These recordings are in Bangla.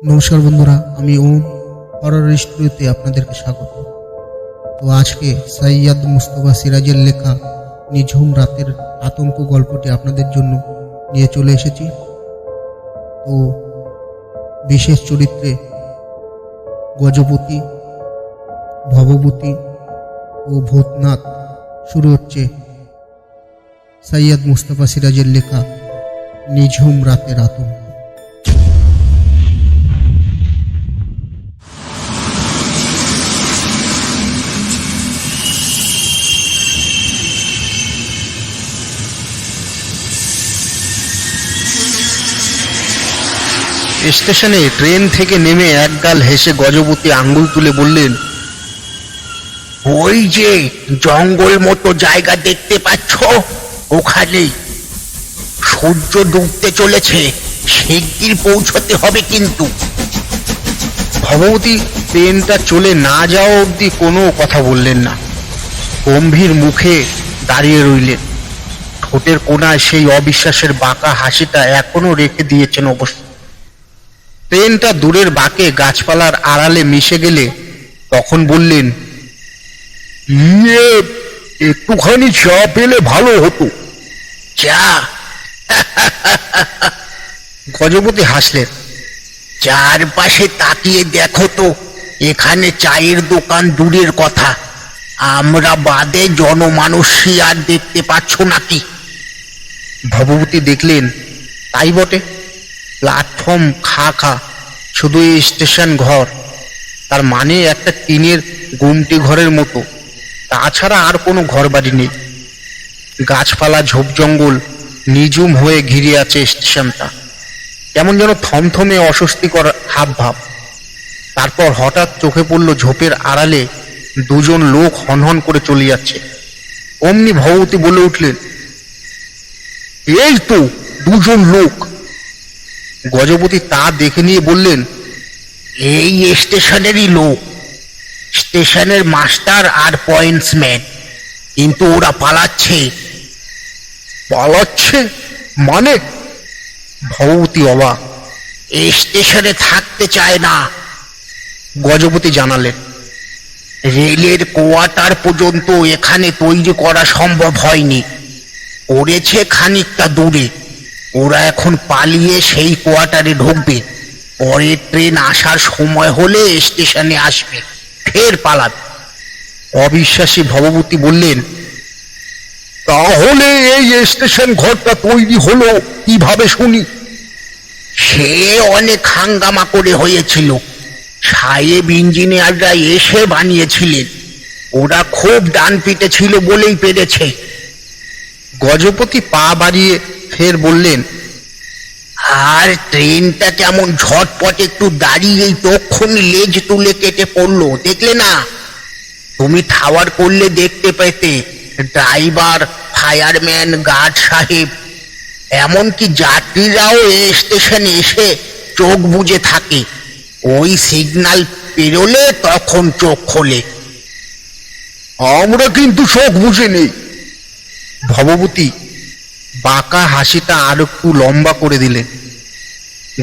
নমস্কার বন্ধুরা, আমি ওম হরর স্টুডিওতে আপনাদেরকে স্বাগত। তো আজকে সৈয়দ মুস্তফা সিরাজের লেখা নিঝুম রাতের আতঙ্ক গল্পটি আপনাদের জন্য নিয়ে চলে এসেছি। তো বিশেষ চরিত্রে গজপতি, ভবভূতি ও ভূতনাথ। শুরু হচ্ছে সৈয়দ মুস্তফা সিরাজের লেখা নিঝুম রাতের আতঙ্ক। স্টেশনে ট্রেন থেকে নেমে একগাল হেসে গজপতি আঙ্গুল তুলে বললেন, ওই যে জঙ্গল মতো জায়গা দেখতে পাচ্ছ, ওখানেই সূর্য ডুবতে চলেছে, শিগগির পৌঁছতে হবে কিন্তু। ভবভূতি ট্রেনটা চলে না যাওয়া অবধি কোনো কথা বললেন না, গম্ভীর মুখে দাঁড়িয়ে রইলেন। ঠোঁটের কোণায় সেই অবিশ্বাসের বাঁকা হাসিটা এখনো রেখে দিয়েছেন অবশ্য। ট্রেনটা দূরের বাঁকে গাছপালার আড়ালে মিশে গেলে তখন বললেন, একটুখানি চা পেলে ভালো হতো। চা? গজপতি হাসলেন। চারপাশে তাকিয়ে দেখো তো, এখানে চায়ের দোকান দূরের কথা, আমরা বাদে জনমানুষই আর দেখতে পাচ্ছ নাকি? ভবভূতি দেখলেন, তাই বটে। প্ল্যাটফর্ম খা খা, শুধু এই স্টেশন ঘর, তার মানে একটা টিনের গুমটি ঘরের মতো, তাছাড়া আর কোনো ঘর বাড়ি নেই। গাছপালা ঝোপ জঙ্গল নিঝুম হয়ে ঘিরে আছে স্টেশনটা, কেমন যেন থমথমে অস্বস্তিকর হাব ভাব। তারপর হঠাৎ চোখে পড়ল ঝোপের আড়ালে দুজন লোক হনহন করে চলে যাচ্ছে। অমনি ভবভূতি বলে উঠলেন, এই তো দুজন লোক। গজপতি তা দেখে নিয়ে বললেন, এই স্টেশনেরই লোক, স্টেশনের মাস্টার আর পয়েন্টসম্যান, কিন্তু ওরা পালাচ্ছে। পালাচ্ছে মানে? ভবভূতি অবাক। এই স্টেশনে থাকতে চায় না। গজপতি জানালেন, রেলের কোয়ার্টার পর্যন্ত এখানে তৈরি করা সম্ভব হয়নি, করেছে খানিকটা দূরে। ওরা এখন পালিয়ে সেই কোয়ার্টারে ঢুকবে, পরের ট্রেন আসার সময় হলে স্টেশনে আসবে, ফের পালাবে। অবিশ্বাসী ভবভূতি বললেন, তাহলে এই স্টেশন ঘরটা তৈরি হলো কিভাবে শুনি? সে অনেক হাঙ্গামা করে হয়েছিল, সাহেব ইঞ্জিনিয়াররা এসে বানিয়েছিলেন, ওরা খুব ডান পিটে ছিল বলেই পেরেছে। গজপতি পা বাড়িয়ে ফের বললেন, আর ট্রেনটা কেমন ঝটপট একটু দাঁড়িয়েই তক্ষুনি লেজ তুলে কেটে পড়লো, দেখলে না? তুমি ঠাওয়ার করলে দেখতে পেতে, ড্রাইভার, ফায়ারম্যান, গার্ড সাহেব, এমনকি যাত্রীরাও এই স্টেশনে এসে চোখ বুজে থাকে। ওই সিগন্যাল পেরোলে তখন চোখ খোলে। আমরা কিন্তু চোখ বুঝে নেই। ভবভূতি বাঁকা হাসিটা আর একটু লম্বা করে দিলেন।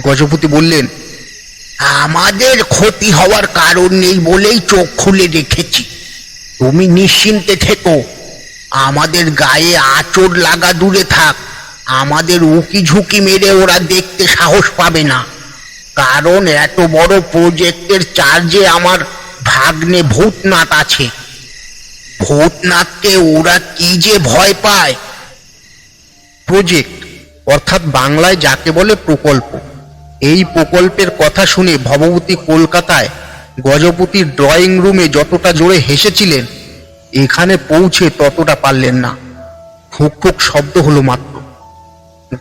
গজপতি বললেন, আমাদের ক্ষতি হওয়ার কারণ নেই বলেই চোখ খুলে রেখেছি, তুমি নিশ্চিন্তে থেকো। আমাদের গায়ে আঁচড় লাগা দূরে থাক, আমাদের উকি ঝুঁকি মেরে ওরা দেখতে সাহস পাবে না, কারণ এত বড় প্রজেক্টের চার্জে আমার ভাগ্নে ভূতনাথ আছে। ভূতনাথকে ওরা কি যে ভয় পায়। প্রজেক্ট অর্থাৎ বাংলায় যাকে বলে প্রকল্প। এই প্রকল্পের কথা শুনে ভবভূতি কলকাতায় গজপতির ড্রয়িং রুমে যতটা জোরে হেসেছিলেন, এখানে পৌঁছে ততটা পারলেন না। ফুক ফুক শব্দ হলো মাত্র।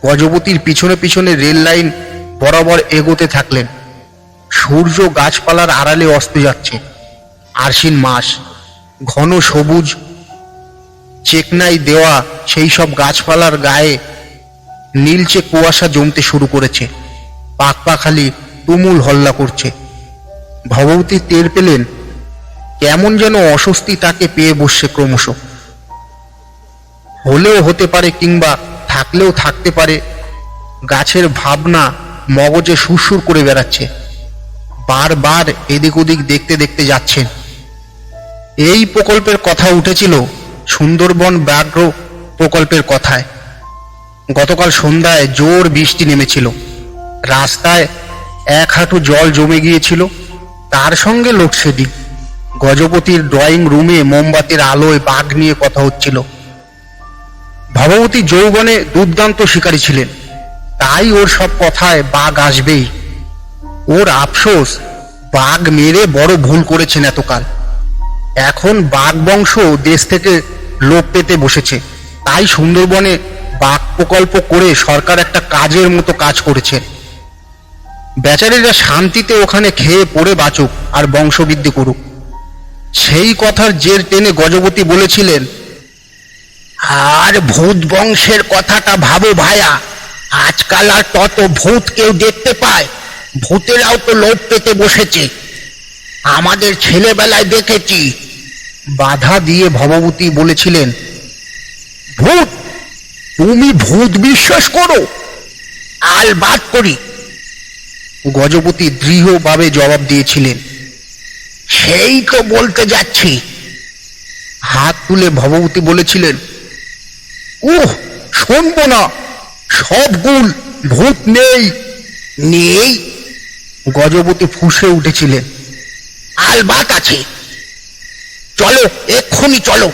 গজপতির পিছনে পিছনে রেল লাইন বরাবর এগোতে থাকলেন। সূর্য গাছপালার আড়ালে অস্ত যাচ্ছে। আশ্বিন মাস, ঘন সবুজ চেকনাই দেওয়া সেই সব গাছপালার গায়ে নীলচে কুয়াশা জমতে শুরু করেছে। পাখপাখালি তুমুল হল্লা করছে। ভবভূতি টের পেলেন কেমন যেন অস্বস্তি তাকে পেয়ে বসছে ক্রমশ। হলেও হতে পারে কিংবা থাকলেও থাকতে পারে, গাছের ভাবনা মগজে সুরসুর করে বেড়াচ্ছে। বারবার এদিক ওদিক দেখতে দেখতে যাচ্ছেন। এই প্রকল্পের কথা উঠেছিল সুন্দরবন ব্যাঘ্র প্রকল্পের কথায়। গতকাল সন্ধ্যায় জোর বৃষ্টি নেমেছিল, রাস্তায় 1 হাঁটু জল জমে গিয়েছিল, তার সঙ্গে লোডশেডিং। গজপতির ড্রয়িং রুমে মোমবাতির আলোয় বাঘ নিয়ে কথা হচ্ছিল। ভবভূতি যৌবনে দুর্দান্ত শিকারী ছিলেন, তাই ওর সব কথায় বাঘ আসবেই। ওর আফসোস, বাঘ মেরে বড় ভুল করেছেন এতকাল। এখন বাঘ বংশ দেশ থেকে লোপ পেতে বসেছে, তাই সুন্দরবনে বাঘ প্রকল্প করে সরকার একটা কাজের মতো কাজ করেছেন। বেচারীরা শান্তিতে ওখানে খেয়ে পড়ে বাঁচুক আর বংশবৃদ্ধি করুক। সেই কথার জের টেনে গজপতি বলেছিলেন, আর ভূত বংশের কথাটা ভাবো ভায়া, আজকাল আর তত ভূত কেউ দেখতে পায়? ভূতেরাও তো লোপ পেতে বসেছে, আমাদের ছেলেবেলায় দেখেছি। বাধা দিয়ে ভবভূতি বলেছিলেন, ভূত? তুমি ভূত বিশ্বাস করো? আলবাত করি। গজপতি দৃঢ়ভাবে জবাব দিয়েছিলেন। সেই তো বলতে যাচ্ছি। হাত তুলে ভবভূতি বলেছিলেন, শুনবো না, সব গুল, ভূত নেই। নেই? গজপতি ফুঁসে উঠেছিলেন। আলবাত আছে, চলো এক্ষুনি চলো,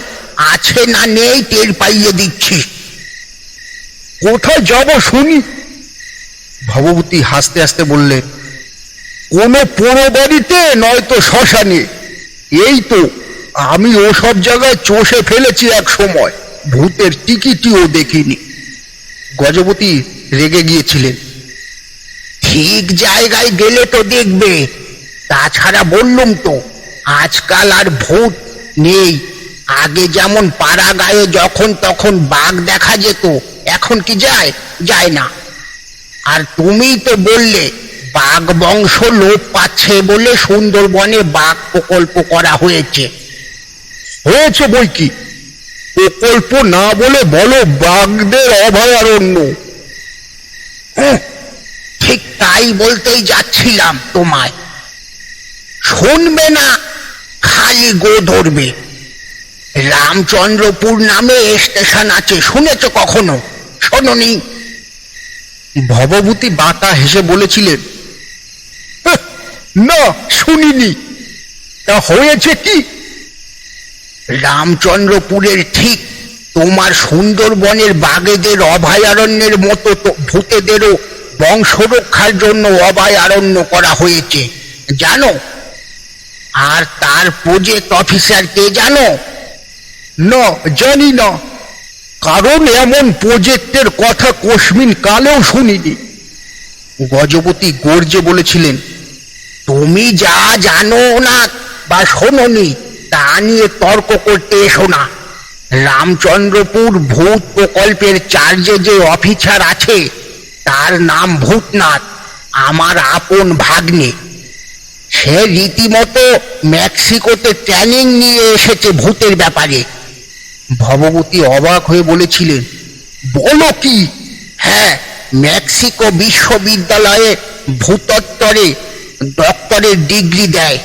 আছে না নেই টের পাইয়ে দিচ্ছি। কোথায় যাব শুনি? ভবভূতি হাসতে হাসতে বললেন, কোনো পোড়ো বাড়িতে নয়তো শ্মশানে। এই তো, আমি ওসব জায়গায় চষে ফেলেছি এক সময়, ভূতের টিকিটিও দেখিনি। গজপতি রেগে গিয়েছিলেন। ঠিক জায়গায় গেলে তো দেখবে, তাছাড়া বললুম তো, আজকাল আর ভূত নেই। আগে যেমন পাড়া গায়ে যখন তখন বাঘ দেখা যেত, এখন কি যায়? যায় না। আর তুমিই তো বললে বাঘ বংশ লোপ পাচ্ছে বলে সুন্দরবনে বাঘ প্রকল্প করা হয়েছে। হয়েছে বই কি, প্রকল্প না বলে বলো বাঘদের অভয়ারণ্য। ঠিক তাই বলতেই যাচ্ছিলাম তোমায়, শুনবে না, খালি গো ধরবে। রামচন্দ্রপুর নামে স্টেশন আছে, শুনেছ কখনো? শোনোনি? ভবভূতি বাঁকা হেসে বলেছিলেন, না, শুনিনি। তা হয়েছে কি? রামচন্দ্রপুরের ঠিক তোমার সুন্দরবনের বাঘেদের অভয়ারণ্যের মতো তো ভূতেদেরও বংশরক্ষার জন্য অভয়ারণ্য করা হয়েছে, জানো? আর তার প্রজেক্ট অফিসার কে জানো? না, জানি না, কারণ এমন প্রজেক্টের কথা কোশমিন কালেও শুনিনি। গজপতি গর্জে বলেছিলেন, তুমি যা জানো না বা শোনোনি তা নিয়ে তর্ক করতে এসো না। রামচন্দ্রপুর ভূত প্রকল্পের চার্জে যে অফিসার আছে তার নাম ভূতনাথ, আমার আপন ভাগ্নে। সে রীতিমতো মেক্সিকোতে ট্রেনিং নিয়ে এসেছে ভূতের ব্যাপারে। ভবভূতি অবাক হয়ে বলেছিলেন, বলো কি? হ্যাঁ, মেক্সিকো বিশ্ববিদ্যালয়ে ভূতত্ত্বরে ডক্টরের ডিগ্রি দেয়।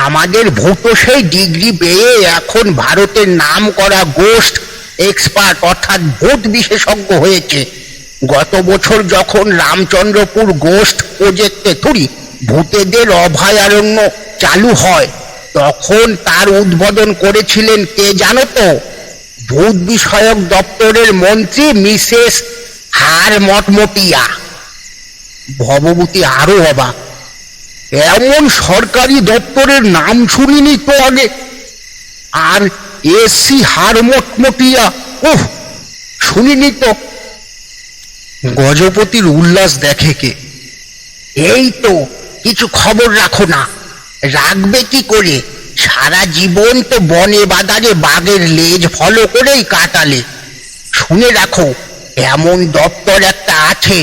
আমাদের ভূত সেই ডিগ্রি পেয়ে এখন ভারতের নাম করা গোস্ট এক্সপার্ট অর্থাৎ ভূত বিশেষজ্ঞ হয়েছে। গত বছর যখন রামচন্দ্রপুর গোস্ট প্রজেক্টে ভূতেদের অভয়ারণ্য চালু হয়, তখন তার উদ্বোধন করেছিলেন কে জানো তো? ভূত বিষয়ক দপ্তরের মন্ত্রী মিসেস হারমটমটিয়া। ভবভূতি আরো অবাক, এমন সরকারি দপ্তরের নাম শুনিনি তো আগে। আর এসি হারমটমটিয়া, শুনিনি তো। গজপতির উল্লাস দেখে কে? এই তো, কিছু খবর রাখো না? রাখবে কি করে? সারা জীবন তো বনে বাদারে বাঘের লেজ ফলো করেই কাটালে। শুনে রাখো, এমন দপ্তর একটা আছে,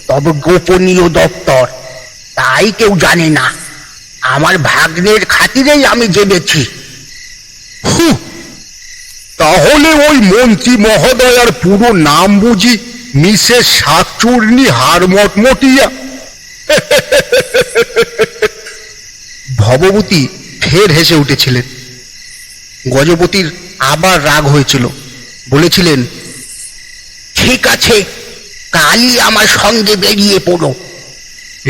তবে গোপনীয় দপ্তর, তাই কেউ জানে না। আমার ভাগ্নের খাতিরেই আমি জেনেছি। তাহলে ওই মন্ত্রী মহোদয়ার পুরো নাম বুঝি মিসেস শাকচুর্নি হারমটমটিয়া? ভবভূতি ফের হেসে উঠেছিলেন। গজপতির আবার রাগ হয়েছিল, বলেছিলেন, ঠিক আছে, কালই আমার সঙ্গে বেরিয়ে পড়ো।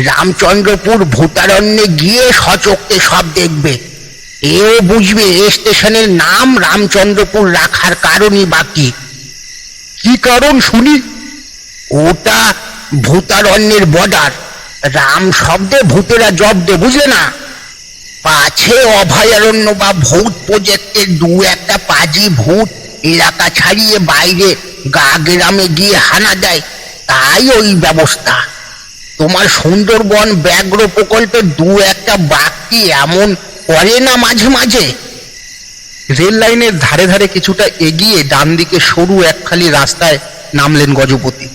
রামচন্দ্রপুর ভূতারণ্যে গিয়ে সচক্ষে সব দেখবে। এও বুঝবে এ স্টেশনের নাম রামচন্দ্রপুর রাখার কারণই বাকি। কি কারণ শুনি? ওটা ভূতারণ্যের বর্ডার। রাম শব্দে ভূতেরা জব্দে, বুঝলে না? পাছে অভয়ারণ্য বা ভূত প্রজেক্টের দু একটা পাজি ভূত এলাকা ছাড়িয়ে বাইরে গা গ্রামে গিয়ে হানা দেয়, তাই ওই ব্যবস্থা। তোমার সুন্দরবন ব্যাঘ্র প্রকল্পের দু একটা বাঘটি এমন করে না মাঝে মাঝে। রেল লাইনের ধারে ধারে কিছুটা এগিয়ে ডান দিকে সরু একখালি রাস্তায় নামলেন গজপতি।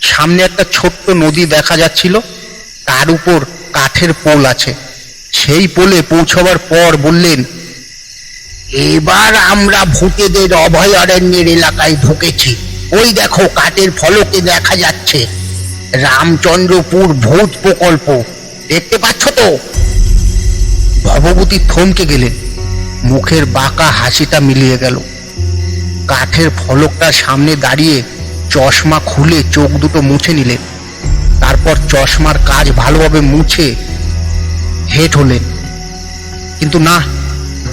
সামনে একটা ছোট্ট নদী দেখা যাচ্ছিল, তার উপর কাঠের পোল আছে। সেই পোলে পৌঁছবার পর বললেন, এবার আমরা ভূতেদের অভয়ারণ্যের এলাকায় ঢুকেছি। ওই দেখো, কাঠের ফলকে দেখা যাচ্ছে রামচন্দ্রপুর ভূত প্রকল্প। দেখতে পাচ্ছ তো? ভবভূতি থমকে গেলেন, মুখের বাঁকা হাসিটা মিলিয়ে গেল। কাঠের ফলকটার সামনে দাঁড়িয়ে চশমা খুলে চোখ দুটো মুছে নিলেন। তারপর চশমার কাজ ভালোভাবে মুছে হেঁট হলেন। কিন্তু না,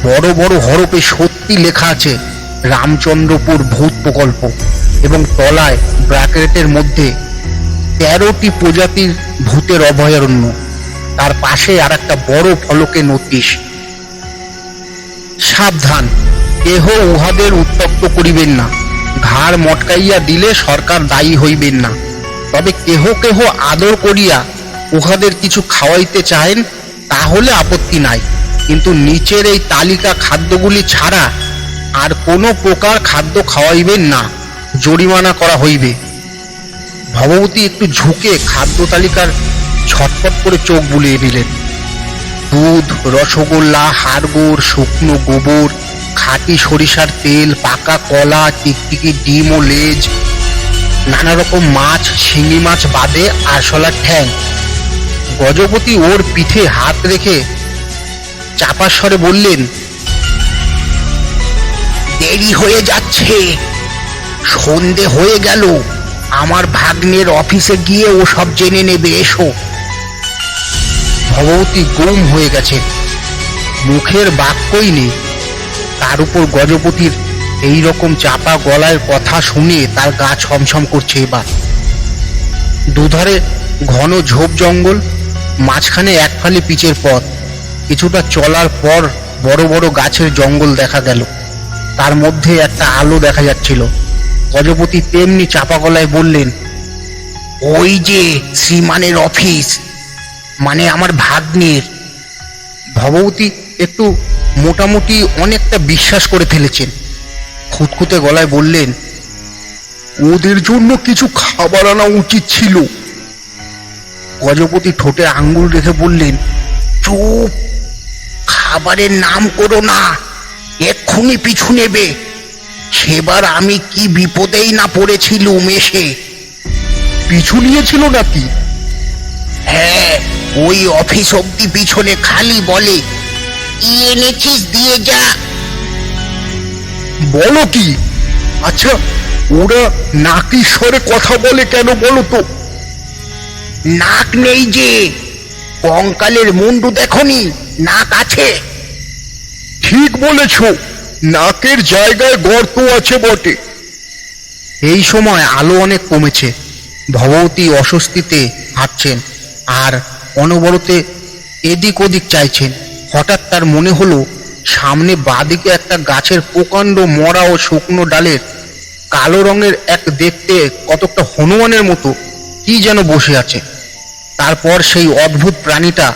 বড় বড় হরফে সত্যি লেখা আছে রামচন্দ্রপুর ভূত প্রকল্প, এবং তলায় ব্র্যাকেটের মধ্যে 13টি প্রজাতির ভূতের অভয়ারণ্য। তার পাশে আর একটা বড় ফলকে নোটিশ, সাবধান, কেহ উহাদের উত্তপ্ত করিবেন না। ঘাড় মটকাইয়া দিলে সরকার দায়ী হইবেন না। তবে কেহ কেহ আদর করিয়া উহাদের কিছু খাওয়াইতে চাহেন, তাহলে আপত্তি নাই। কিন্তু নিচের এই তালিকা খাদ্যগুলি ছাড়া আর কোনো প্রকার খাদ্য খাওয়াইবেন না, জরিমানা করা হইবে। ভবভূতি একটু ঝুঁকে খাদ্য তালিকার ছটফট করে চোখ বুলিয়ে নিলেন। দুধ, রসগোল্লা, হাড়গোড়, শুকনো গোবর, খাঁটি সরিষার তেল, পাকা কলা, টিকটিকি ডিম ও লেজ, নানা রকম মাছ, শিঙি মাছ বাদে আরশোলার ঠ্যাং। গজপতি ওর পিঠে হাত রেখে চাপা স্বরে বললেন, দেরি হয়ে যাচ্ছে, সন্ধে হয়ে গেল। আমার ভাগ্নের অফিসে গিয়ে ও সব জেনে নেবে, এসো। ভবভূতি গুম হয়ে গেছে, মুখের বাক্যই নেই। তার উপর গজপতির এই রকম চাপা গলার কথা শুনে তার গা ছমছম করছে। এবার দুধারে ঘন ঝোপ জঙ্গল, মাঝখানে এক ফালি পিচের পথ। কিছুটা চলার পর বড় বড় গাছের জঙ্গল দেখা গেল, তার মধ্যে একটা আলো দেখা যাচ্ছিল। গজপতি তেমনি চাপা গলায় বললেন, ওই যে শ্রীমানের অফিস, মানে আমার ভাগ্নের। ভবভূতি একটু মোটামুটি অনেকটা বিশ্বাস করে ফেলেছেন। খুঁতখুঁতে গলায় বললেন, ওদের জন্য কিছু খাবার আনা উচিত ছিল। গজপতি ঠোঁটে আঙ্গুল রেখে বললেন, চুপ, খাবারের নাম করো না, এক্ষুনি পিছু নেবে। সেবার আমি কি বিপদেই না পড়েছিলুম এসে। পিছু নিয়েছিল নাকি? হ্যাঁ, ওই অফিস অব্দি পিছনে খালি বলে, কি এনেছিস দিয়ে যা। বলো কি? আচ্ছা, ওরা নাকি স্বরে কথা বলে কেন বলো তো? নাক নেই যে, কঙ্কালের মুন্ডু দেখনি, নাক আছে। ঠিক বলেছ, নাকের জায়গায় গর্ত আছে বটে। এই সময় আলো অনেক কমেছে। ভবভূতি অস্বস্তিতে হাঁটছেন আর অনবরতে এদিক ওদিক চাইছেন। হঠাৎ তার মনে হলো সামনে বাঁদিকে একটা গাছের প্রকাণ্ড মরা ও শুকনো ডালের কালো রঙের এক দেখতে কতকটা হনুমানের মতো কি যেন বসে আছে। তারপর সেই অদ্ভুত প্রাণীটা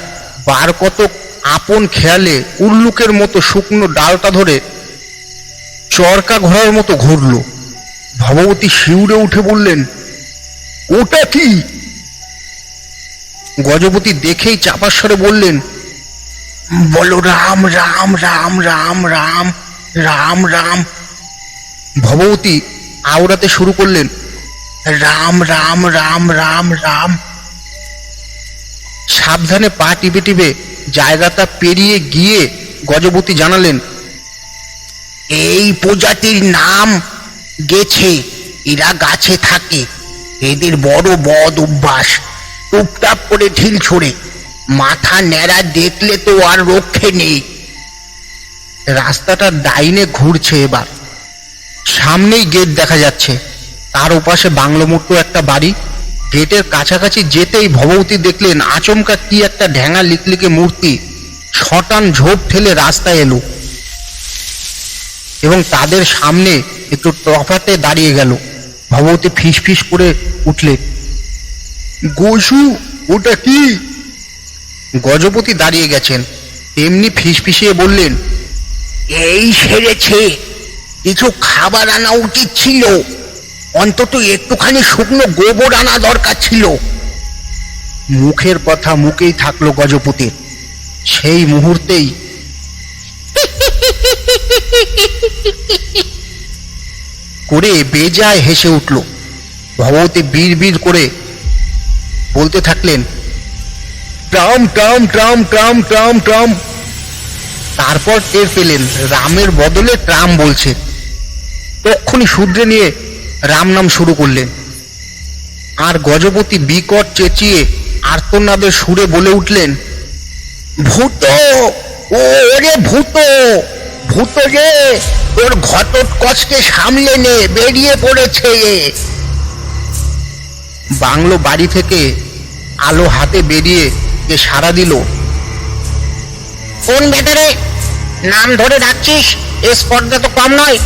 বার কতক আপন খেয়ালে উল্লুকের মতো শুকনো ডালটা ধরে চরকা ঘোড়ার মতো ঘুরল। ভবভূতি শিউরে উঠে বললেন, ওটা কি? গজপতি দেখেই চাপার স্বরে বললেন, বলো রাম রাম রাম রাম রাম রাম রাম। ভবভূতি আওড়াতে শুরু করলেন, রাম রাম রাম রাম রাম। সাবধানে পা টিপে টিপে জায়গাটা পেরিয়ে গিয়ে গজপতি জানালেন, এই প্রজাতির নাম গেছে। এরা গাছে থাকে। এদের বড় বদ অভ্যাস, টুপটাপ করে ঢিল ছোড়ে। মাথা ন্যাড়া দেখলে তো আর রক্ষে নেই। রাস্তাটা ডাইনে ঘুরছে এবার। সামনেই গেট দেখা যাচ্ছে, তার ওপাশে বাংলোমূর্ত একটা বাড়ি। গেটের কাছাকাছি যেতেই ভবভূতি দেখলেন আচমকা কি একটা ঢ্যাঙা লিকলিকে মূর্তি শটান ঝোপ ঠেলে রাস্তায় এলো এবং তাদের সামনে একটু তফাতে দাঁড়িয়ে গেল। ভবভূতি ফিস ফিস করে উঠলেন, গোসু, ওটা কি? গজপতি দাঁড়িয়ে গেছেন, তেমনি ফিসফিসিয়ে বললেন, এই সেরেছে। কিছু খাবার আনা উচিত ছিল। অন্তত একটুখানি শুকনো গোবর আনা দরকার ছিল। মুখের কথা মুখেই থাকলো গজপতির। সেই মুহূর্তেই করে বেজায় হেসে উঠল। ভবভূতি বীর বীর করে বলতে থাকলেন, tram tram tram tram tram tram. তারপর টের পেলেন রামের বদলে ট্রাম বলছে। তক্ষুনি শুধরে নিয়ে রাম নাম শুরু করলেন। আর গজপতি বিকট চেঁচিয়ে আর্তনাদের সুরে বলে উঠলেন, ভূত, ওরে ভূত, ভূত রে, তোর ঘটোৎকচকে সামলে নে, বেরিয়ে পড়েছে। বাংলো বাড়ি থেকে আলো হাতে বেরিয়ে যে সাড়া দিল, কোন ভেতরে? নাম ধরে ডাকছিস, এ স্পর্ধা তো কম নয়।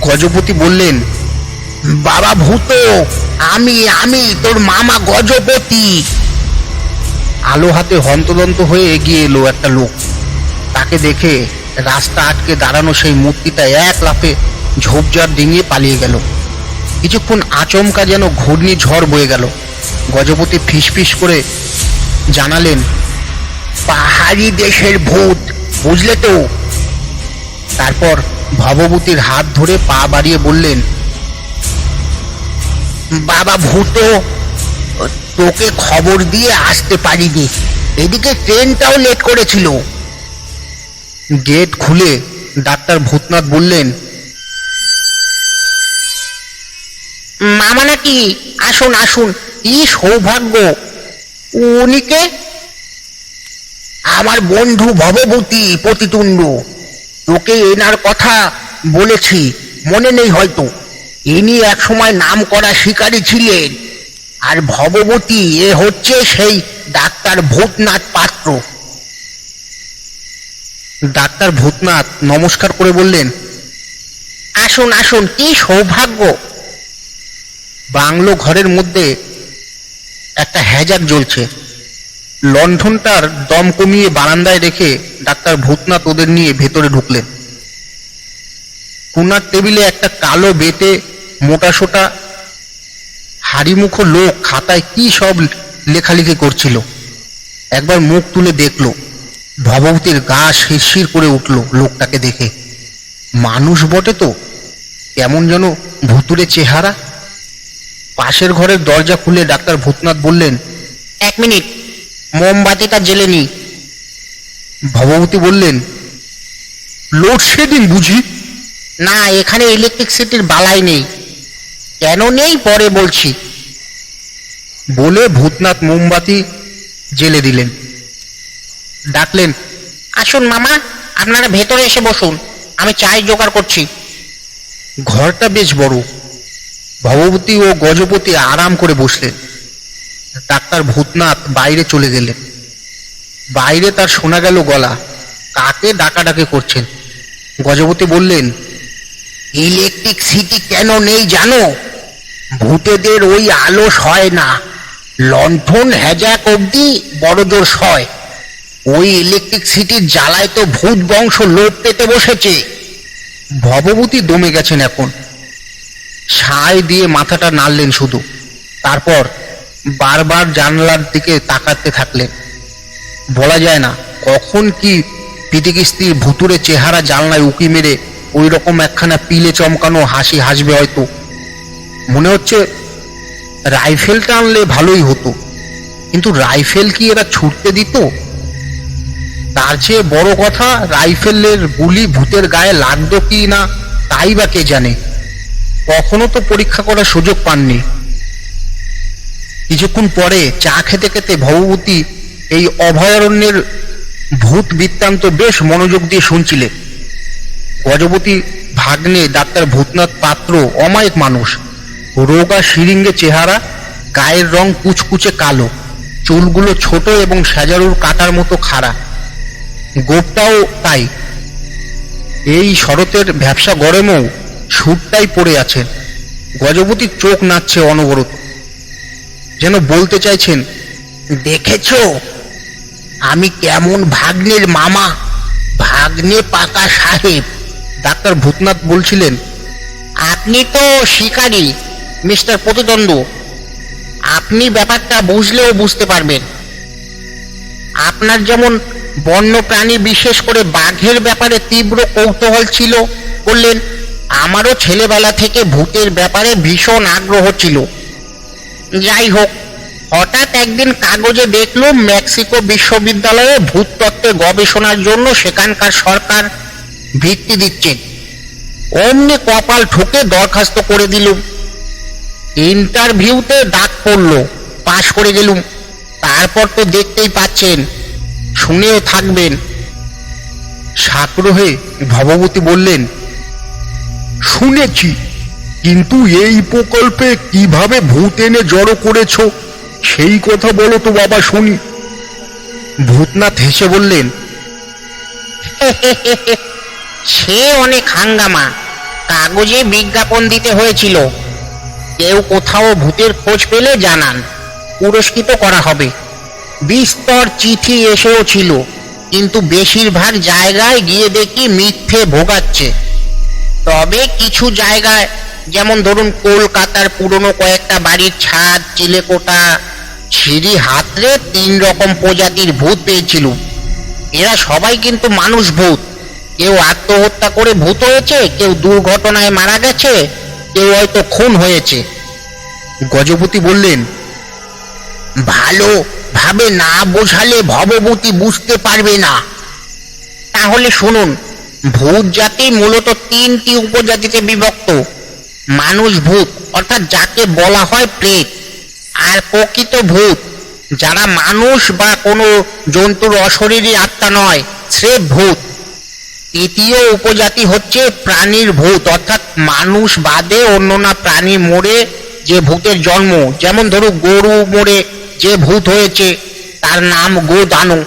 গজপতি বললেন, বাবা ভূত, আমি তোর মামা গজপতি। আলো হাতে হন্তদন্ত হয়ে এগিয়ে এলো একটা লোক। তাকে দেখে রাস্তা আটকে দাঁড়ানো সেই মূর্তিটা এক লাফে ঝোপঝাড় ডিঙিয়ে পালিয়ে গেল। কিছুক্ষণ আচমকা যেন ঘূর্ণি ঝড় বয়ে গেল। গজপতি ফিসফিস করে জানালেন, পাহাড়ি দেশের ভূত, বুঝলে তো। তারপর ভবভূতির হাত ধরে পা বাড়িয়ে বললেন, বাবা ভূত, তোকে খবর দিয়ে আসতে পারিনি। এদিকে ট্রেনটাও লেট করেছিল। গেট খুলে ডাক্তার ভূতনাথ বললেন, মামা নাকি? আসুন আসুন, কি সৌভাগ্য। উনিকে? আমার বন্ধু ভবভূতি পতিতুণ্ড। তোকে এনার কথা বলেছি, মনে নেই হয়তো। ইনি একসময় নাম করা শিকারী ছিলেন। আর ভবভূতি এ হচ্ছে সেই ডাক্তার ভূতনাথ পাত্র। ডাক্তার ভূতনাথ নমস্কার করে বললেন, আসুন আসুন, কি সৌভাগ্য। বাংলো ঘরের মধ্যে একটা হ্যাজাক জ্বলছে। লণ্ঠনটার দম কমিয়ে বারান্দায় রেখে ডাক্তার ভূতনাথ ওদের নিয়ে ভেতরে ঢুকলেন। কোনার টেবিলে একটা কালো বেটে মোটাসোটা হাড়িমুখো লোক খাতায় কি সব লেখালেখি করছিল। একবার মুখ তুলে দেখলো, ভবভূতির গা শিরশির করে উঠল লোকটাকে দেখে। মানুষ বটে তো, কেমন যেন ভুতুরে চেহারা। পাশের ঘরের দরজা খুলে ডাক্তার ভূতনাথ বললেন, এক মিনিট, মোমবাতিটা জ্বেলে নি। ভবভূতি বললেন, লোডশেডিং বুঝি? না, এখানে ইলেকট্রিসিটির বালাই নেই। কেন নেই পরে বলছি। বলে ভূতনাথ মোমবাতি জ্বেলে দিলেন। ডাকলেন, আসুন মামা, আপনারা ভেতরে এসে বসুন, আমি চাই জোগাড় করছি। ঘরটা বেশ বড়। ভবভূতি ও গজপতি আরাম করে বসলেন। ডাক্তার ভূতনাথ বাইরে চলে গেলেন। বাইরে তার শোনা গেল গলা, কাকে ডাকাডাকি করছেন। গজপতি বললেন, ইলেকট্রিক সিটি কেন নেই জানো? ভূতেদের ওই আলো সয় না। লণ্ঠন হ্যাজাক অব্দি বড় জোর সয়। ওই ইলেকট্রিক সিটির জ্বালায় তো ভূত বংশ লোপ পেতে বসেছে। ভবভূতি দমে গেছেন এখন। সায় দিয়ে মাথাটা নাড়লেন শুধু। তারপর বারবার জানলার দিকে তাকাতে থাকলেন। বলা যায় না কখন কি পিটিকিস্তির ভুতুরে চেহারা জানলায় উকি মেরে ওই রকম একখানা পিলে চমকানো হাসি হাসবে হয়তো। মনে হচ্ছে রাইফেলটা আনলে ভালোই হতো। কিন্তু রাইফেল কি এরা ছুটতে দিত? তার চেয়ে বড় কথা, রাইফেলের গুলি ভূতের গায়ে লাগতো কি না তাই বা কে জানে। কখনো তো পরীক্ষা করার সুযোগ পাননি। কিছুক্ষণ পরে চা খেতে খেতে ভবভূতি এই অভয়ারণ্যের ভূত বৃত্তান্ত বেশ মনোযোগ দিয়ে শুনছিলেন। গজপতি ভাগ্নে ডাক্তার ভূতনাথ পাত্র অমায়িক মানুষ, রোগা শিরিঙ্গে চেহারা, গায়ের রং কুচকুচে কালো, চুলগুলো ছোট এবং সাজারুর কাটার মতো খাড়া, গোপটাও তাই। এই শরতের ভ্যাপসা গরমেও সুটটাই পড়ে আছেন। গজপতির চোখ নাচছে অনবরত, যেন বলতে চাইছেন, দেখেছো আমি কেমন ভাগ্নের মামা, ভাগ্নে পাকা সাহেব। ডাক্তার ভূতনাথ বলছিলেন, আপনি তো শিকারী মিস্টার প্রতিদ্বন্দ্ব, আপনি ব্যাপারটা বুঝলেও বুঝতে পারবেন। আপনার যেমন বন্য প্রাণী বিশেষ করে বাঘের ব্যাপারে তীব্র কৌতূহল ছিল বললেন, আমারও ছেলেবেলা থেকে ভূতের ব্যাপারে ভীষণ আগ্রহ ছিল। যাই হোক, হঠাৎ একদিন কাগজে দেখলুম মেক্সিকো বিশ্ববিদ্যালয়ে ভূত তত্ত্বে গবেষণার জন্য সেখানকার সরকার ভিত্তি দিচ্ছেন। অমনি কপাল ঠুকে দরখাস্ত করে দিলুম। ইন্টারভিউতে ডাক পড়লো, পাশ করে গেলুম। তারপর তো দেখতেই পাচ্ছেন, শুনেও থাকবেন। সাগ্রহে ভবভূতি বললেন, শুনেছি, কিন্তু এই প্রকল্পে কিভাবে ভূত এনে জড়ো করেছো সেই কথা বলো তো বাবা শুনি। ভূতনাথ হেসে বললেন, সে অনেক হাঙ্গামা, কাগজে বিজ্ঞাপন দিতে হয়েছিল। কেউ কোথাও ভূতের খোঁজ পেলে জানান, পুরস্কৃত করা হবে। বিস্তর চিঠি এসেও ছিল, কিন্তু বেশিরভাগ জায়গায় গিয়ে দেখি মিথ্যে ভোগাচ্ছে। তবে কিছু জায়গায়, যেমন ধরুন কলকাতার পুরনো কয়েকটা বাড়ির ছাদ, চিলেকোঠা, সিঁড়ি হাতড়ে 3 রকম প্রজাতির ভূত পেয়েছিল। এরা সবাই কিন্তু মানুষ ভূত। কেউ আত্মহত্যা করে ভূত হয়েছে, কেউ দুর্ঘটনায় মারা গেছে, কেউ হয়তো খুন হয়েছে। গজপতি বললেন, ভালো ভাবে না বোঝালে ভবভূতি বুঝতে পারবে না। তাহলে শুনুন, ভূত জাতি মূলত 3টি উপজাতিতে বিভক্ত। মানুষ ভূত, অর্থাৎ যাকে বলা হয় প্রেত, আর প্রকৃত ভূত, যারা মানুষ বা কোনো জন্তুর অশরীরী আত্মা নয়, স্রেফ ভূত। তৃতীয় উপজাতি হচ্ছে প্রাণীর ভূত, অর্থাৎ মানুষ বাদে অন্য না প্রাণী মরে যে ভূতের জন্ম। যেমন ধরো গরু মরে যে ভূত হয়েছে, তার নাম গোদানু।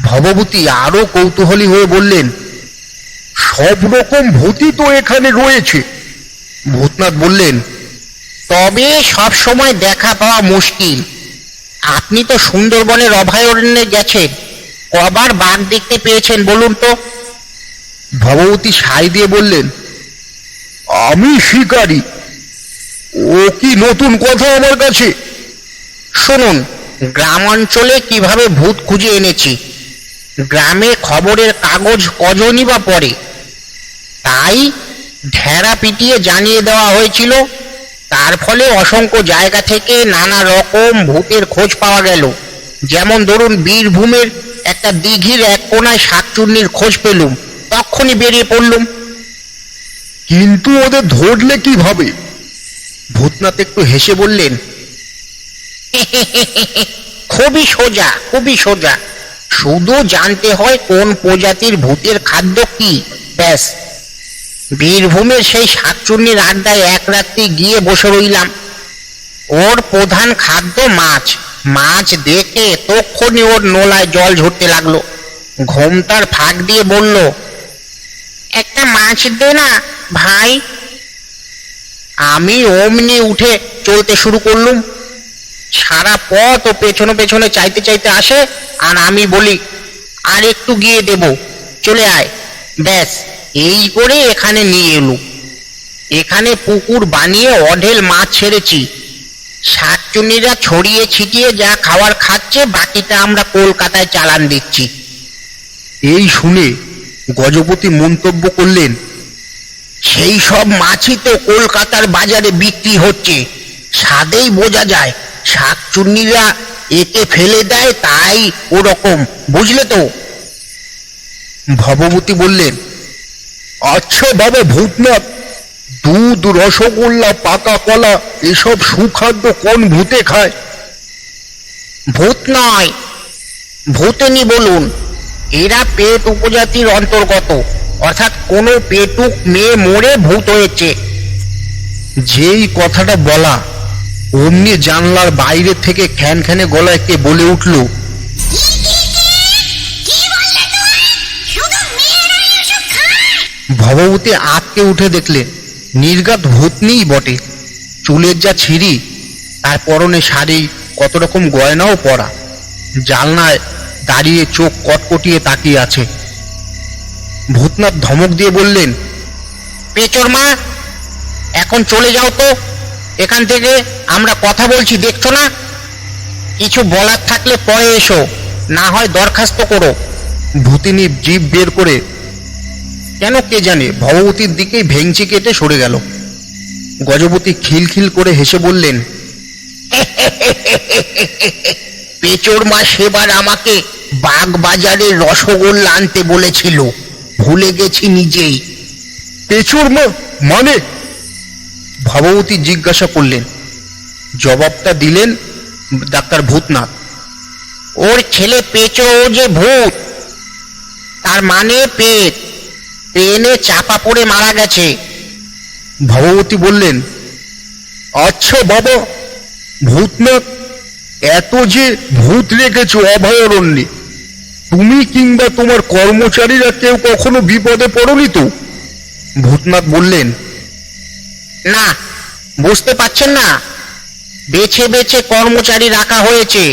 ভবভূতি আরো কৌতূহলী হয়ে বললেন, সব রকম ভূতই তো এখানে রয়েছে। ভূতনাথ বললেন, তবে সব সময় দেখা পাওয়া মুশকিল। আপনি তো সুন্দরবনের অভয়ারণ্যে গেছেন, কবার বাঘ দেখতে পেয়েছেন বলুন তো? ভবভূতি সাই দিয়ে বললেন, আমি শিকারী, ও কি নতুন কথা আমার কাছে? শুনুন, গ্রাম অঞ্চলে কিভাবে ভূত খুঁজে এনেছি। গ্রামে খবরের কাগজ কজনই বা পড়ে, তাই ঢেরা পিটিয়ে জানিয়ে দেওয়া হয়েছিল। তার ফলে অসংখ্য জায়গা থেকে নানা রকম ভূতের খোঁজ পাওয়া গেল। যেমন ধরুন বীরভূমের একটা দিঘির এক কোনায় শাকচুন্নির খোঁজ পেলুম, তখনই বেরিয়ে পড়লুম। কিন্তু ওদের ধরলে কিভাবে? ভূতনাথ একটু হেসে বললেন, খুবই সোজা, খুবই সোজা। শুধু জানতে হয় কোন প্রজাতির ভূতের খাদ্য কি, ব্যাস। বীরভূমের সেই শাকচুন্নির আড্ডায় এক রাত্রি গিয়ে বসে রইলাম। ওর প্রধান খাদ্য মাছ। মাছ দেখে তক্ষুনি ওর নোলায় জল ঝরতে লাগলো। ঘোমটার ফাঁক দিয়ে বলল, একটা মাছ দে না ভাই। আমি অমনি উঠে চলতে শুরু করলুম। সারা পথ ও পেছনে পেছনে চাইতে চাইতে আসে, আর আমি বলি, আর একটু গিয়ে দেব, চলে আয়। ব্যাস, এই করে এখানে নিয়ে এলুম। এখানে পুকুর বানিয়ে অঢেল মাছ ছেড়েছি। শাকচুন্নিরা ছড়িয়ে ছিটিয়ে যা খাওয়ার খাচ্ছে, বাকিটা আমরা কলকাতায় চালান দিচ্ছি। এই শুনে গজপতি মন্তব্য করলেন, সেই সব মাছই তো কলকাতার বাজারে বিক্রি হচ্ছে। স্বাদেই বোঝা যায় শাকচুন্নিরা একে ফেলে দেয়, তাই ওরকম, বুঝলে তো? ভবভূতি বললেন, আচ্ছা বাবা ভূতনাথ, দুধ, রসগোল্লা, পাকা কলা এসব সুখাদ্য কোন ভূতে খায়? ভূত নয়, ভূতেনি বলুন। এরা পেট উপজাতির অন্তর্গত, অর্থাৎ কোনো পেটুক মেয়ে মরে ভূত হয়েছে। যেই কথাটা বলা অমনি জানলার বাইরে থেকে খ্যানখ্যানে গলায় কে বলে উঠল, ভবভূতি আঁতকে উঠে দেখলেন নির্ঘাত ভূতনিই বটে। চুলের যা ছিঁড়ি, তার পরনে শাড়ি, কত রকম গয়নাও পরা, জানলায় দাঁড়িয়ে চোখ কটকটিয়ে তাকিয়ে আছে। ভূতনাথ ধমক দিয়ে বললেন, পেচোর মা, এখন চলে যাও তো এখান থেকে, আমরা কথা বলছি, দেখছো না? কিছু বলার থাকলে পরে এসো, না হয় দরখাস্ত করো। ভূতিনী জিভ বের করে কেন কে জানে ভবভূতির দিকেই ভেঙচি কেটে সরে গেল। গজপতি খিলখিল করে হেসে বললেন, পেচোর মা সেবার আমাকে বাগবাজারের রসগোল্লা আনতে বলেছিল, ভুলে গেছি নিজেই। পেছুর মানে? ভবভূতি জিজ্ঞাসা করলেন। জবাবটা দিলেন ডাক্তার ভূতনাথ। ওর ছেলে পেচো যে ভূত, তার মানে পেট, ট্রেনে চাপা পড়ে মারা গেছে। ভবভূতি বললেন, আচ্ছা বাবা ভূতনাথ, এত যে ভূত রেখেছো অভয়ারণ্যে, তুমি কিংবা তোমার কর্মচারীরা কেউ কখনো বিপদে পড়নি তো? ভূতনাথ বললেন, না, বুঝতে পারছেন না? বেছে বেছে কর্মচারী রাখা হয়েছে,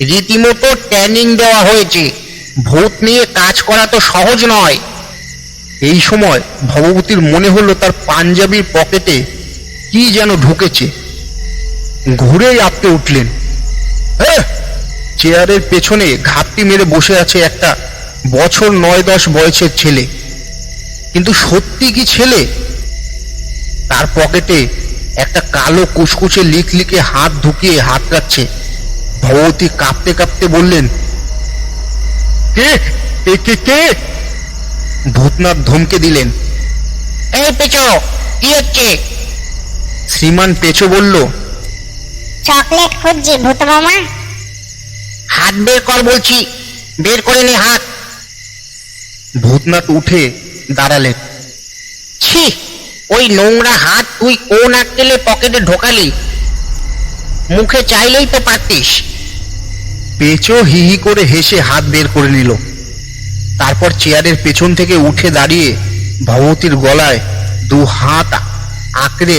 রীতিমতো ট্রেনিং দেওয়া হয়েছে। ভূত নিয়ে কাজ করা তো সহজ নয়। এই সময় ভবভূতির মনে হলো তার পাঞ্জাবির পকেটে কি যেন ঢুকেছে। ঘুরেই আঁতকে উঠলেন। হ্যাঁ, চেয়ারের পেছনে ঘাপটি মেরে বসে আছে একটা বছর 9-10 বয়সের ছেলে। কিন্তু সত্যি কি ছেলে? তার পকেটে একটা কালো কুচকুচে লিখলিখে হাত ঢুকিয়ে হাত রাখছে। ভবভূতি কাঁপতে কাঁপতে বললেন, কে কে কে কে? ভূতনাথ ধমকে দিলেন, এই পেচো, কি হচ্ছে? শ্রীমান পেছো বলল, চকলেট খুঁজছি ভূত মামা। হাত বের কর বলছি, বের করে নে হাত। ভূতনাথ উঠে দাঁড়ালেন। ছি, ওই নোংরা হাত তুই কোন আক্কেলে পকেটে ঢোকালি? মুখে চাইলেই তো পারতিস। পেঁচো হি হি করে হেসে হাত বের করে নিল। তারপর চেয়ারের পেছন থেকে উঠে দাঁড়িয়ে ভবভূতির গলায় 2 হাত আঁকড়ে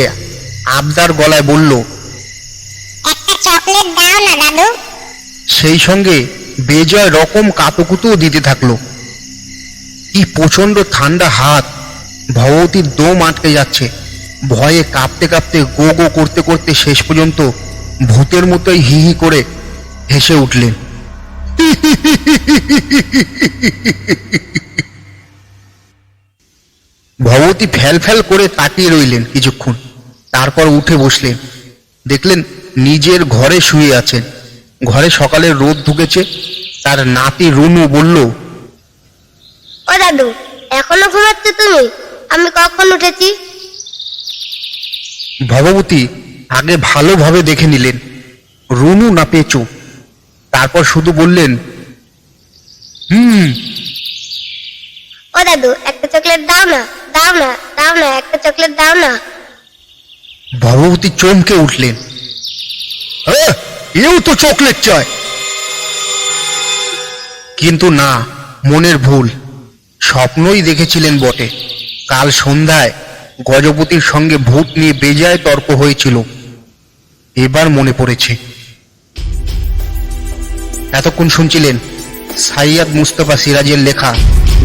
আবদার গলায় বলল, একটা চকলেট দাও না দাদু। সেই সঙ্গে বেজয় রকম কাতুকুতুও দিতে থাকলো। কি প্রচন্ড ঠান্ডা হাত! ভবভূতির দম আটকে যাচ্ছে। ভয়ে কাঁপতে কাঁপতে গো গো করতে করতে শেষ পর্যন্ত ভূতের মতোই হি হি করে হেসে উঠলেন। ভবভূতি ফ্যাল ফ্যাল করে তাকিয়ে রইলেন কিছুক্ষণ, তারপর উঠে বসলেন। দেখলেন নিজের ঘরে শুয়ে আছেন। ঘরে সকালের রোদ ঢুকেছে। তার নাতি রুনু বলল, ও দাদু, এখনো ঘুমাচ্ছ তুমি? আমি কখন উঠেছি? ভবভূতি আগে ভালোভাবে দেখে নিলেন রুনু না পেঁচো, তারপর শুধু বললেন, ও দাদু, একটা চকলেট দাও না, দাও না, দাও না, একটা চকলেট দাও না। ভবভূতি চমকে উঠলেন। এও তো চকলেট চায়। কিন্তু না, মনের ভুল। স্বপ্নই দেখেছিলেন বটে। কাল সন্ধ্যায় গজপতির সঙ্গে ভূত নিয়ে বেজায় তর্ক হয়েছিল। এবার মনে পড়েছে। এতক্ষণ শুনছিলেন সাইয়াদ মুস্তফা সিরাজের লেখা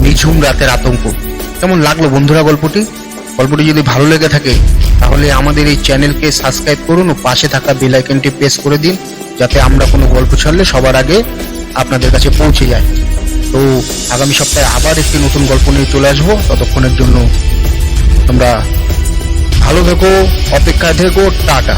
নিঝুম রাতের আতঙ্ক। কেমন লাগলো বন্ধুরা গল্পটি? গল্পটি যদি ভালো লেগে থাকে তাহলে আমাদের এই চ্যানেলকে সাবস্ক্রাইব করুন ও পাশে থাকা বেল আইকনটি প্রেস করে দিন, যাতে আমরা কোনো গল্প ছাড়লে সবার আগে আপনাদের কাছে পৌঁছে যায়। তো আগামী সপ্তাহে আবার একটি নতুন গল্প নিয়ে চলে আসবো। ততক্ষণের জন্য তোমরা ভালো থেকো, অপেক্ষায় থেকো, টাটা।